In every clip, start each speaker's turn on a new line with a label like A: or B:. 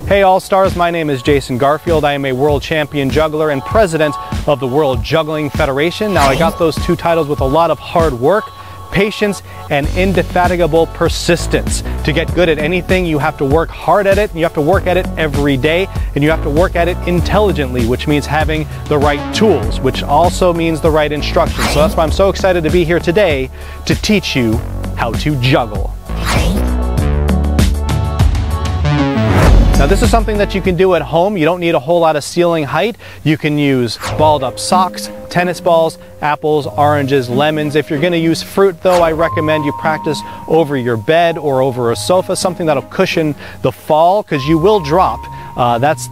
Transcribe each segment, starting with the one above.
A: Hey All-Stars, my name is Jason Garfield. I am a World Champion Juggler and President of the World Juggling Federation. Now, I got those two titles with a lot of hard work, patience, and indefatigable persistence. To get good at anything, you have to work hard at it, and you have to work at it every day, and you have to work at it intelligently, which means having the right tools, which also means the right instructions. So that's why I'm so excited to be here today to teach you how to juggle. Now, this is something that you can do at home. You don't need a whole lot of ceiling height. You can use balled up socks, tennis balls, apples, oranges, lemons. If you're going to use fruit, though, I recommend you practice over your bed or over a sofa, something that'll cushion the fall, because you will drop. That's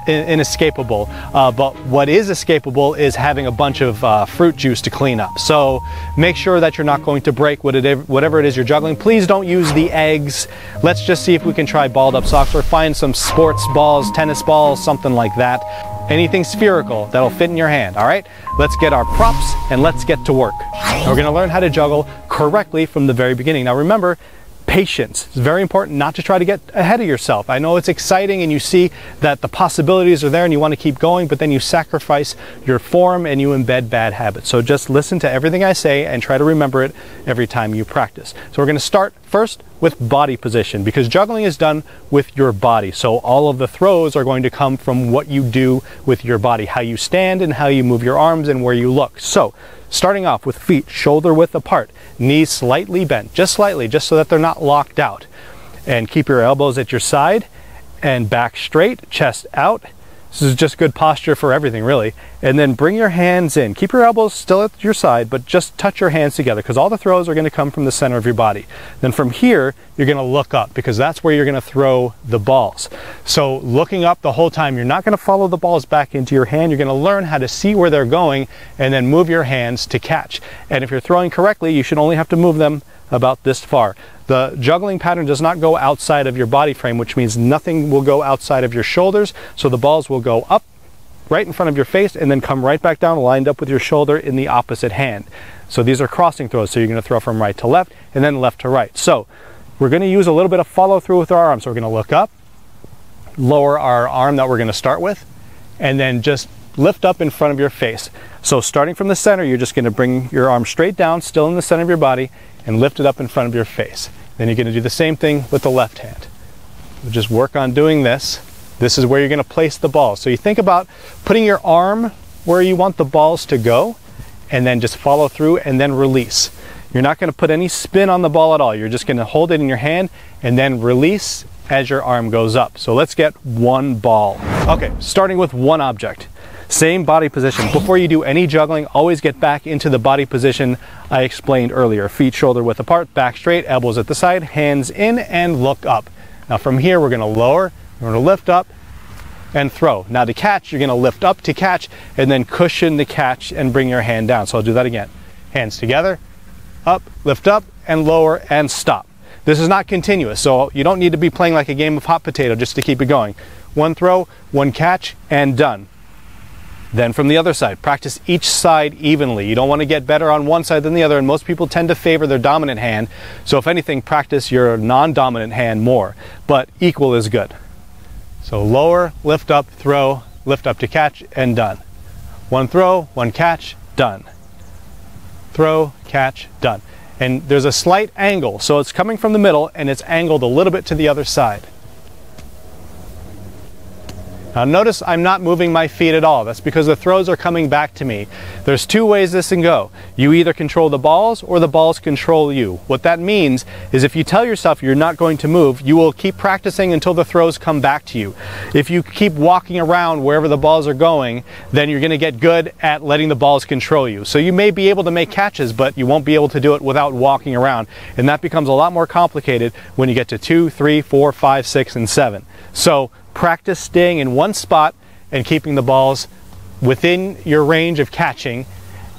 A: inescapable. But what is escapable is having a bunch of fruit juice to clean up. So make sure that you're not going to break whatever it is you're juggling. Please don't use the eggs. Let's just see if we can try balled up socks or find some sports balls, tennis balls, something like that. Anything spherical that'll fit in your hand, all right? Let's get our props and let's get to work. Now, we're gonna learn how to juggle correctly from the very beginning. Now remember, patience. It's very important not to try to get ahead of yourself. I know it's exciting and you see that the possibilities are there and you want to keep going, but then you sacrifice your form and you embed bad habits. So just listen to everything I say and try to remember it every time you practice. So we're going to start first with body position, because juggling is done with your body. So all of the throws are going to come from what you do with your body, how you stand and how you move your arms and where you look. So starting off with feet shoulder width apart, knees slightly bent, just slightly, just so that they're not locked out. And keep your elbows at your side and back straight, chest out. This is just good posture for everything, really. And then bring your hands in. Keep your elbows still at your side, but just touch your hands together, because all the throws are going to come from the center of your body. Then from here, you're going to look up, because that's where you're going to throw the balls. So looking up the whole time, you're not going to follow the balls back into your hand. You're going to learn how to see where they're going and then move your hands to catch. And if you're throwing correctly, you should only have to move them about this far. The juggling pattern does not go outside of your body frame, which means nothing will go outside of your shoulders. So the balls will go up right in front of your face and then come right back down, lined up with your shoulder in the opposite hand. So these are crossing throws. So you're going to throw from right to left and then left to right. So we're going to use a little bit of follow through with our arms. So we're going to look up, lower our arm that we're going to start with, and then just lift up in front of your face. So starting from the center, you're just going to bring your arm straight down, still in the center of your body, and lift it up in front of your face. Then you're going to do the same thing with the left hand. Just work on doing this. This is where you're going to place the balls. So you think about putting your arm where you want the balls to go, and then just follow through and then release. You're not going to put any spin on the ball at all. You're just going to hold it in your hand and then release as your arm goes up. So let's get one ball. Okay, starting with one object. Same body position. Before you do any juggling, always get back into the body position I explained earlier. Feet shoulder width apart, back straight, elbows at the side, hands in, and look up. Now from here, we're going to lower, we're going to lift up, and throw. Now to catch, you're going to lift up to catch, and then cushion the catch and bring your hand down. So I'll do that again. Hands together, up, lift up, and lower, and stop. This is not continuous, so you don't need to be playing like a game of hot potato just to keep it going. One throw, one catch, and done. Then from the other side, practice each side evenly. You don't want to get better on one side than the other, and most people tend to favor their dominant hand. So if anything, practice your non-dominant hand more, but equal is good. So lower, lift up, throw, lift up to catch, and done. One throw, one catch, done. Throw, catch, done. And there's a slight angle, so it's coming from the middle and it's angled a little bit to the other side. Now notice I'm not moving my feet at all. That's because the throws are coming back to me. There's two ways this can go. You either control the balls or the balls control you. What that means is if you tell yourself you're not going to move, you will keep practicing until the throws come back to you. If you keep walking around wherever the balls are going, then you're going to get good at letting the balls control you. So you may be able to make catches, but you won't be able to do it without walking around. And that becomes a lot more complicated when you get to 2, 3, 4, 5, 6, and 7. So practice staying in one spot and keeping the balls within your range of catching.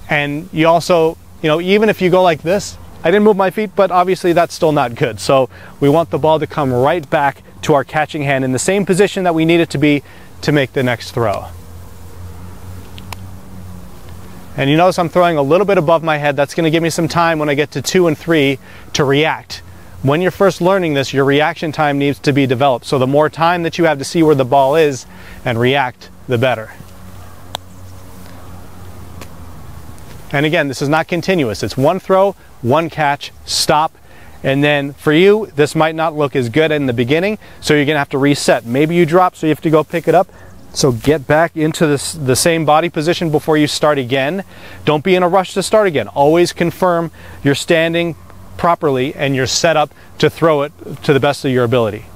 A: And you also, even if you go like this, I didn't move my feet, but obviously that's still not good. So we want the ball to come right back to our catching hand in the same position that we need it to be to make the next throw. And you notice I'm throwing a little bit above my head. That's going to give me some time when I get to 2 and 3 to react. when you're first learning this, your reaction time needs to be developed. So the more time that you have to see where the ball is and react, the better. And again, this is not continuous. It's one throw, one catch, stop. And then for you, this might not look as good in the beginning, so you're gonna have to reset. Maybe you drop, so you have to go pick it up. So get back into the same body position before you start again. Don't be in a rush to start again. Always confirm you're standing properly and you're set up to throw it to the best of your ability.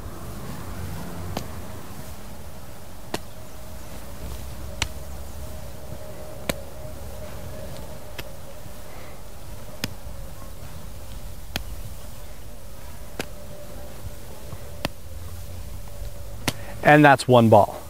A: And that's one ball.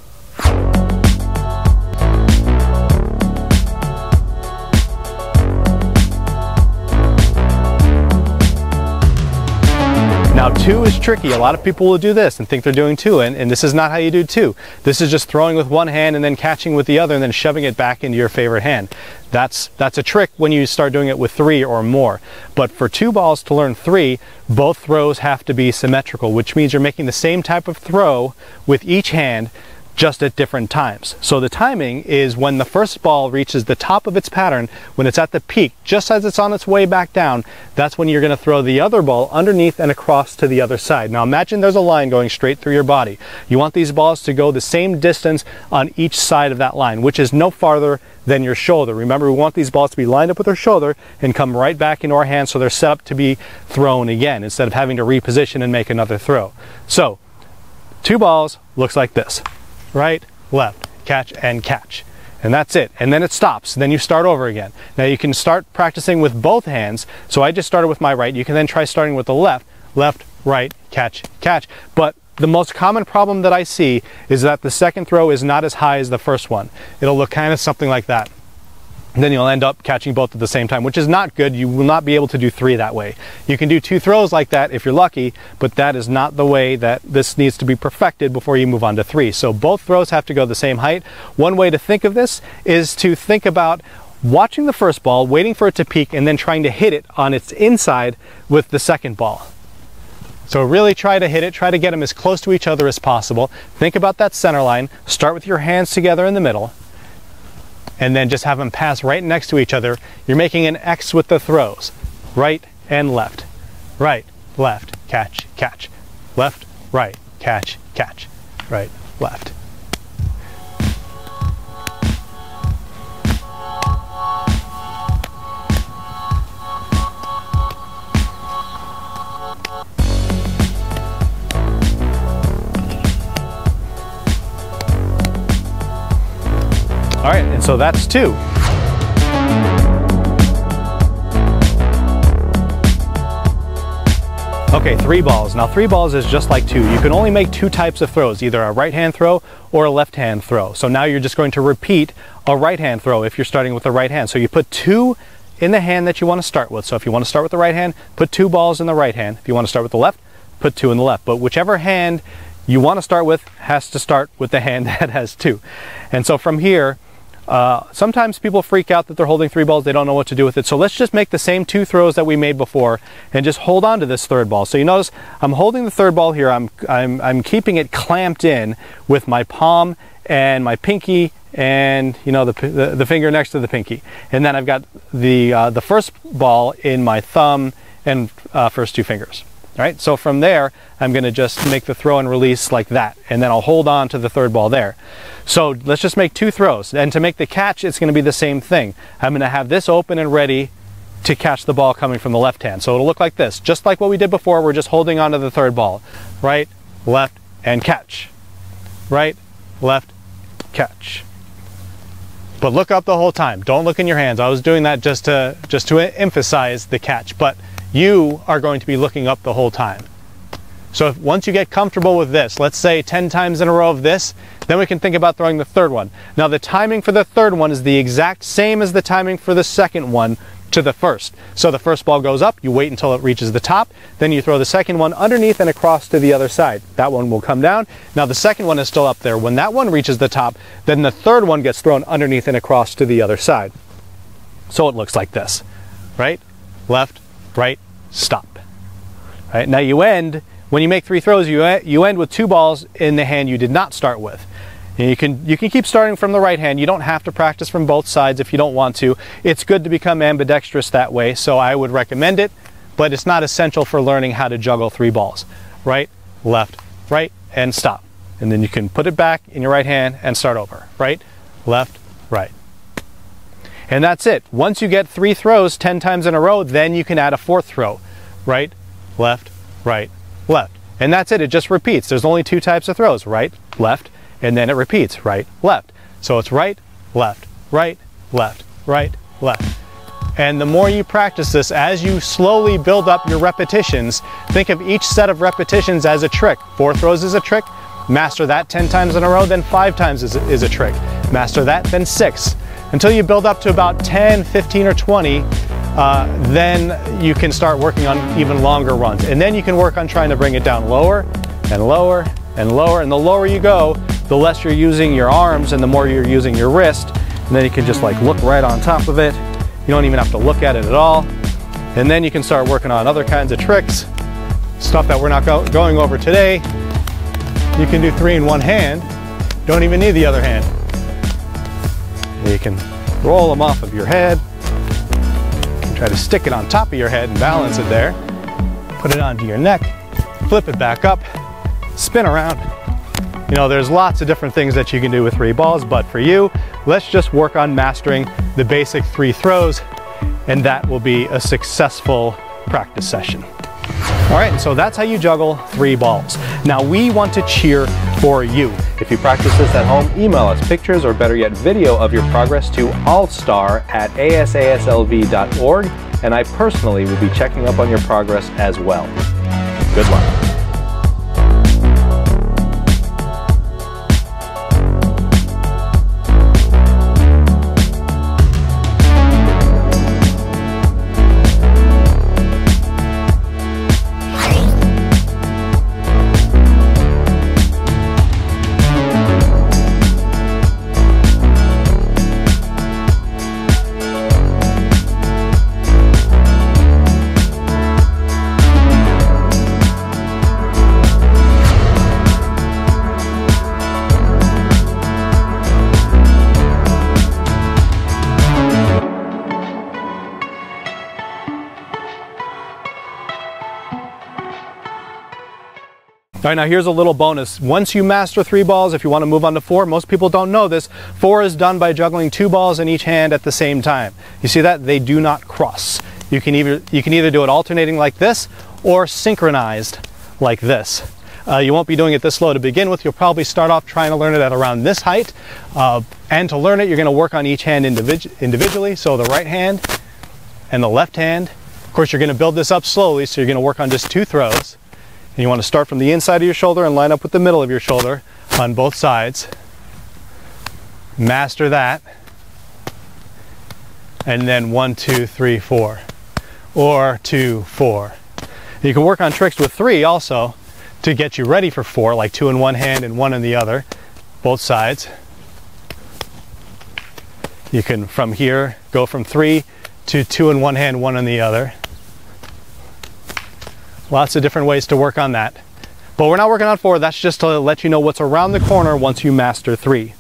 A: Now 2 is tricky. A lot of people will do this and think they're doing 2, and this is not how you do 2. This is just throwing with one hand and then catching with the other and then shoving it back into your favorite hand. That's a trick when you start doing it with 3 or more. But for 2 balls to learn 3, both throws have to be symmetrical, which means you're making the same type of throw with each hand, just at different times. So the timing is when the first ball reaches the top of its pattern, when it's at the peak, just as it's on its way back down, that's when you're going to throw the other ball underneath and across to the other side. Now imagine there's a line going straight through your body. You want these balls to go the same distance on each side of that line, which is no farther than your shoulder. Remember, we want these balls to be lined up with our shoulder and come right back into our hands so they're set up to be thrown again instead of having to reposition and make another throw. So 2 balls looks like this. Right, left, catch, and catch. And that's it. And then it stops. Then you start over again. Now you can start practicing with both hands. So I just started with my right. You can then try starting with the left. Left, right, catch, catch. But the most common problem that I see is that the second throw is not as high as the first one. It'll look kind of something like that. And then you'll end up catching both at the same time, which is not good. You will not be able to do 3 that way. You can do 2 throws like that if you're lucky, but that is not the way that this needs to be perfected before you move on to 3. So both throws have to go the same height. One way to think of this is to think about watching the first ball, waiting for it to peak, and then trying to hit it on its inside with the second ball. So really try to hit it, try to get them as close to each other as possible. Think about that center line. Start with your hands together in the middle, and then just have them pass right next to each other. You're making an X with the throws. Right and left. Right, left, catch, catch. Left, right, catch, catch. Right, left. All right, and so that's 2. Okay, 3 balls. Now 3 balls is just like 2. You can only make 2 types of throws, either a right hand throw or a left hand throw. So now you're just going to repeat a right hand throw if you're starting with the right hand. So you put 2 in the hand that you want to start with. So if you want to start with the right hand, put 2 balls in the right hand. If you want to start with the left, put 2 in the left. But whichever hand you want to start with has to start with the hand that has 2. And so from here, sometimes people freak out that they're holding 3 balls, they don't know what to do with it. So let's just make the same 2 throws that we made before and just hold on to this third ball. So you notice I'm holding the third ball here, I'm keeping it clamped in with my palm and my pinky and the finger next to the pinky. And then I've got the first ball in my thumb and first 2 fingers. All right, so from there, I'm going to just make the throw and release like that, and then I'll hold on to the third ball there. So let's just make 2 throws, and to make the catch, it's going to be the same thing. I'm going to have this open and ready to catch the ball coming from the left hand. So it'll look like this, just like what we did before. We're just holding on to the third ball. Right, left, and catch. Right, left, catch. But look up the whole time. Don't look in your hands. I was doing that just to emphasize the catch, but you are going to be looking up the whole time. So once you get comfortable with this, let's say 10 times in a row of this, then we can think about throwing the third one. Now the timing for the third one is the exact same as the timing for the second one to the first. So the first ball goes up, you wait until it reaches the top, then you throw the second one underneath and across to the other side. That one will come down. Now the second one is still up there. When that one reaches the top, then the third one gets thrown underneath and across to the other side. So it looks like this. Right, left, right, stop. Right? Now you end, when you make 3 throws, you end with 2 balls in the hand you did not start with. And you can keep starting from the right hand. You don't have to practice from both sides if you don't want to. It's good to become ambidextrous that way, so I would recommend it, but it's not essential for learning how to juggle 3 balls. Right, left, right, and stop. And then you can put it back in your right hand and start over. Right, left, right. And that's it. Once you get 3 throws 10 times in a row, then you can add a 4th throw. Right, left, right, left. And that's it. It just repeats. There's only 2 types of throws. Right, left, and then it repeats. Right, left. So it's right, left, right, left, right, left. And the more you practice this, as you slowly build up your repetitions, think of each set of repetitions as a trick. 4 throws is a trick. Master that 10 times in a row, then 5 times is a trick. Master that, then 6. Until you build up to about 10, 15, or 20, then you can start working on even longer runs. And then you can work on trying to bring it down lower and lower and lower. And the lower you go, the less you're using your arms and the more you're using your wrist. And then you can just like look right on top of it. You don't even have to look at it at all. And then you can start working on other kinds of tricks, stuff that we're not going over today. You can do 3 in one hand. Don't even need the other hand. You can roll them off of your head. You can try to stick it on top of your head and balance it there. Put it onto your neck, flip it back up, spin around. You know, there's lots of different things that you can do with 3 balls, but for you, let's just work on mastering the basic 3 throws, and that will be a successful practice session. All right, so that's how you juggle 3 balls. Now we want to cheer for you. If you practice this at home, email us pictures or better yet video of your progress to allstar@asaslv.org, and I personally will be checking up on your progress as well. Good luck. All right, now here's a little bonus. Once you master 3 balls, if you want to move on to 4, most people don't know this, 4 is done by juggling 2 balls in each hand at the same time. You see that? They do not cross. You can either do it alternating like this or synchronized like this. You won't be doing it this slow to begin with. You'll probably start off trying to learn it at around this height. And to learn it, you're going to work on each hand individually. So the right hand and the left hand. Of course, you're going to build this up slowly, so you're going to work on just 2 throws. And you want to start from the inside of your shoulder and line up with the middle of your shoulder on both sides. Master that. And then 1, 2, 3, 4. Or 2, 4. You can work on tricks with 3 also to get you ready for 4, like 2 in one hand and 1 in the other, both sides. You can, from here, go from 3 to 2 in one hand, 1 in the other. Lots of different ways to work on that. But we're not working on 4, that's just to let you know what's around the corner once you master 3.